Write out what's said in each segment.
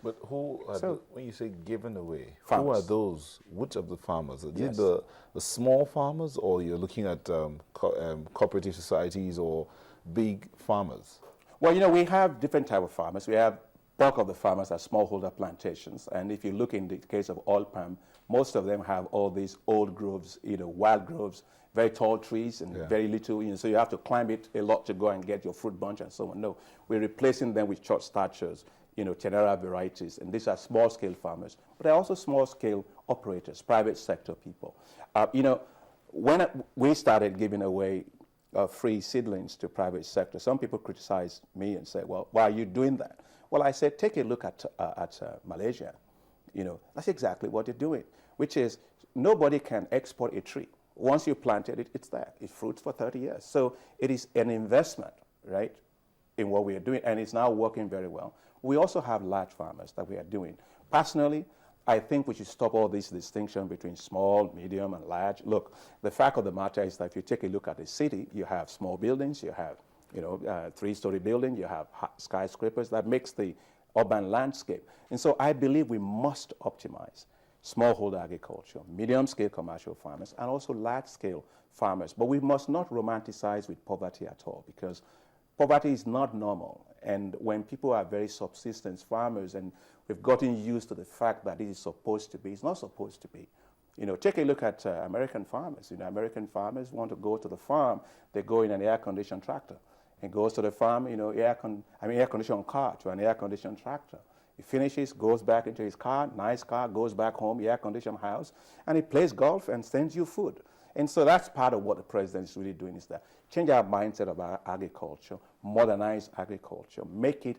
But when you say given away, Farmers. who are those? Which of the farmers? Is Yes. it the small farmers, or you're looking at cooperative societies or big farmers? Well, we have different type of farmers. We have bulk of the farmers are smallholder plantations, and if you look in the case of oil palm, most of them have all these old groves, wild groves, very tall trees and very little, so you have to climb it a lot to go and get your fruit bunch and so on. No, we're replacing them with short statures, Tenera varieties, and these are small-scale farmers, but they're also small-scale operators, private sector people. When we started giving away free seedlings to private sector, some people criticized me and said, well, why are you doing that? Well, I said, take a look at Malaysia. That's exactly what they're doing, which is nobody can export a tree. Once you plant it, it's there. It fruits for 30 years. So it is an investment, right, in what we are doing, and it's now working very well. We also have large farmers that we are doing. Personally, I think we should stop all this distinction between small, medium, and large. Look, the fact of the matter is that if you take a look at the city, you have small buildings, you have three-story building, you have skyscrapers. That makes the urban landscape. And so I believe we must optimize smallholder agriculture, medium-scale commercial farmers, and also large-scale farmers. But we must not romanticize with poverty at all, because poverty is not normal. And when people are very subsistence farmers and we've gotten used to the fact that it is supposed to be, it's not supposed to be. Take a look at American farmers. American farmers want to go to the farm, they go in an air-conditioned tractor. And goes to the farm, air-conditioned car to an air-conditioned tractor. He finishes, goes back into his car, nice car, goes back home, air-conditioned house, and he plays golf and sends you food. And so that's part of what the president is really doing, is that change our mindset of our agriculture, modernize agriculture, make it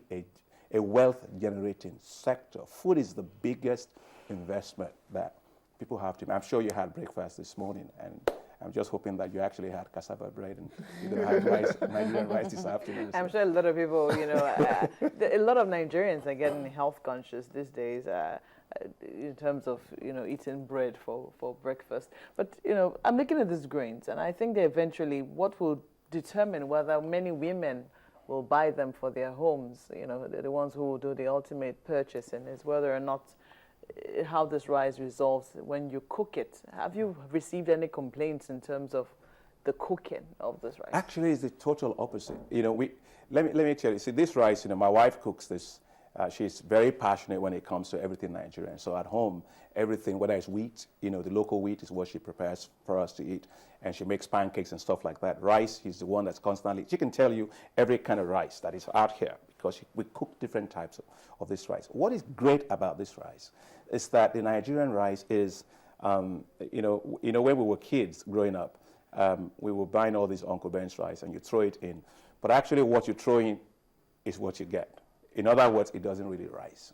a wealth-generating sector. Food is the biggest investment that people have to. I'm sure you had breakfast this morning, and I'm just hoping that you actually had cassava bread and you're going to have Nigerian rice this afternoon. I'm sure a lot of people, a lot of Nigerians are getting health conscious these days in terms of, eating bread for breakfast. But, I'm looking at these grains, and I think that eventually what will determine whether many women will buy them for their homes, the ones who will do the ultimate purchasing, is whether or not how this rice resolves when you cook it. Have you received any complaints in terms of the cooking of this rice? Actually, it's the total opposite. Let me tell you. See, this rice, my wife cooks this. She's very passionate when it comes to everything Nigerian. So at home, everything, whether it's wheat, the local wheat is what she prepares for us to eat. And she makes pancakes and stuff like that. Rice, she's the one that's constantly, she can tell you every kind of rice that is out here, because we cook different types of this rice. What is great about this rice is that the Nigerian rice is, when we were kids growing up, we were buying all this Uncle Ben's rice and you throw it in. But actually what you throw in is what you get. In other words, it doesn't really rise.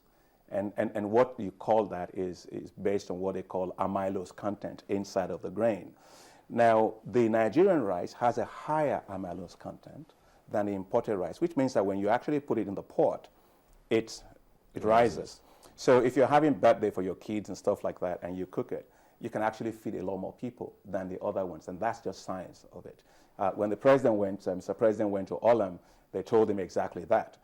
And what you call that is based on what they call amylose content inside of the grain. Now, the Nigerian rice has a higher amylose content than the imported rice, which means that when you actually put it in the pot, it rises. So if you're having birthday for your kids and stuff like that and you cook it, you can actually feed a lot more people than the other ones, and that's just science of it. When the president Mr. President went to Olam, they told him exactly that.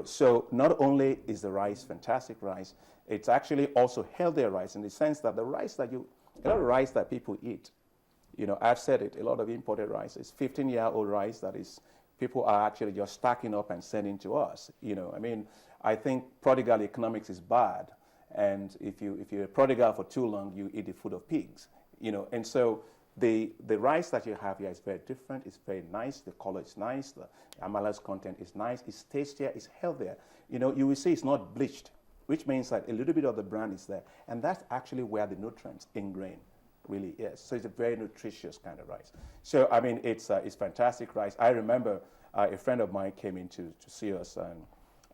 So not only is the rice fantastic rice, it's actually also healthier rice in the sense that the rice that a lot of rice that people eat, I've said it, a lot of imported rice is 15-year-old rice that is, people are actually just stacking up and sending to us. I think prodigal economics is bad, and if you're a prodigal for too long, you eat the food of pigs. And so the rice that you have here is very different. It's very nice. The color is nice. The amylose content is nice. It's tastier. It's healthier. You will see it's not bleached, which means that a little bit of the bran is there, and that's actually where the nutrients in grain really is. So it's a very nutritious kind of rice. So it's fantastic rice. I remember a friend of mine came in to see us,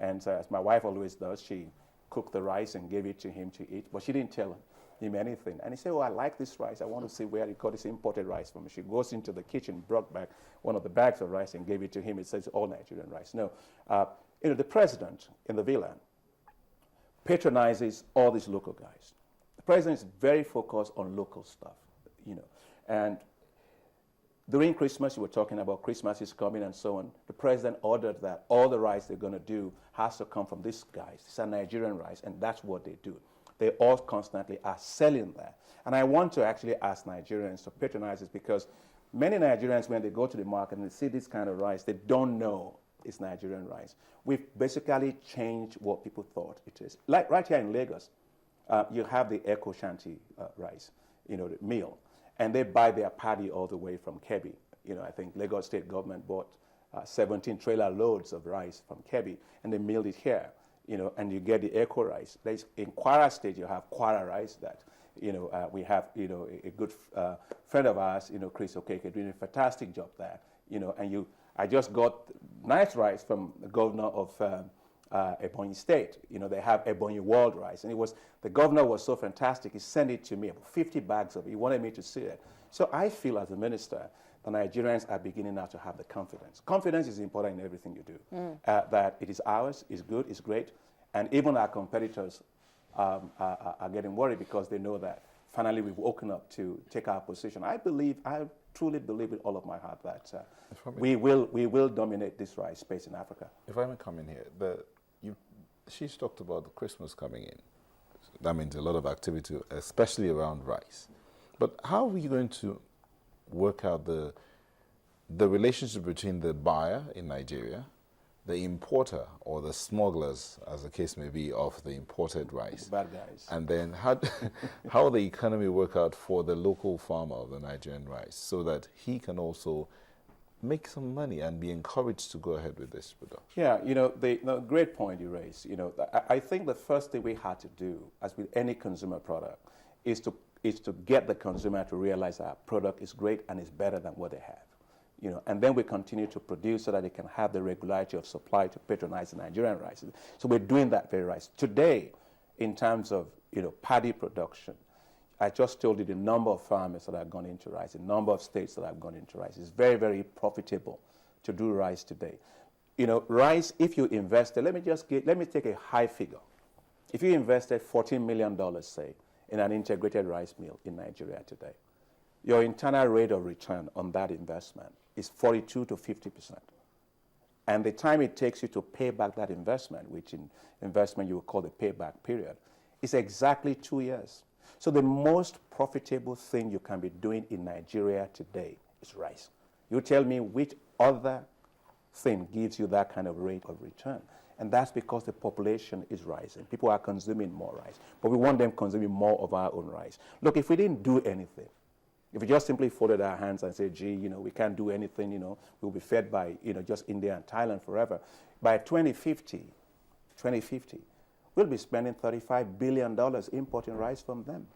and as my wife always does, she cooked the rice and gave it to him to eat, but she didn't tell him anything. And he said, I like this rice. I want to see where he got this imported rice from. She goes into the kitchen, brought back one of the bags of rice and gave it to him. It says all Nigerian rice. No, the president in the villa patronizes all these local guys. The president is very focused on local stuff, and during Christmas, you were talking about Christmas is coming and so on. The president ordered that all the rice they're going to do has to come from these guys. These are Nigerian rice, and that's what they do. They all constantly are selling there. And I want to actually ask Nigerians to patronize this, because many Nigerians, when they go to the market and they see this kind of rice, they don't know it's Nigerian rice. We've basically changed what people thought it is. Like right here in Lagos, you have the Echo Shanty rice, the meal, and they buy their paddy all the way from Kebbi. I think Lagos State government bought 17 trailer loads of rice from Kebbi, and they milled it here, and you get the Echo rice. In Kwara State, you have Kwara rice that, we have, a good friend of ours, Chris Okeke, doing a fantastic job there, I just got nice rice from the governor of Ebonyi State. They have Ebonyi World rice. And the governor was so fantastic, he sent it to me, about 50 bags of it. He wanted me to see it. So I feel as a minister, the Nigerians are beginning now to have the confidence. Confidence is important in everything you do. That it is ours, it's good, it's great. And even our competitors are getting worried because they know that finally we've woken up to take our position. I truly believe with all of my heart that we will dominate this rice space in Africa. If I may come in here, she's talked about the Christmas coming in. That means a lot of activity, especially around rice. But how are we going to work out the relationship between the buyer in Nigeria, the importer or the smugglers, as the case may be, of the imported rice? Bad guys. And then how the economy work out for the local farmer of the Nigerian rice so that he can also make some money and be encouraged to go ahead with this production? Yeah, the great point you raised. I think the first thing we had to do, as with any consumer product, is to get the consumer to realize our product is great and is better than what they have. And then we continue to produce so that they can have the regularity of supply to patronize the Nigerian rice. So we're doing that very right. Today, in terms of paddy production, I just told you the number of farmers that have gone into rice, the number of states that have gone into rice. It's very, very profitable to do rice today. Rice, if you invested, let me take a high figure. If you invested $14 million, say, in an integrated rice mill in Nigeria today, your internal rate of return on that investment is 42 to 50%. And the time it takes you to pay back that investment, which in investment you would call the payback period, is exactly 2 years. So the most profitable thing you can be doing in Nigeria today is rice. You tell me which other thing gives you that kind of rate of return. And that's because the population is rising. People are consuming more rice. But we want them consuming more of our own rice. Look, if we didn't do anything, if we just simply folded our hands and said, gee, we can't do anything, we'll be fed by, just India and Thailand forever. By 2050, we'll be spending $35 billion importing rice from them.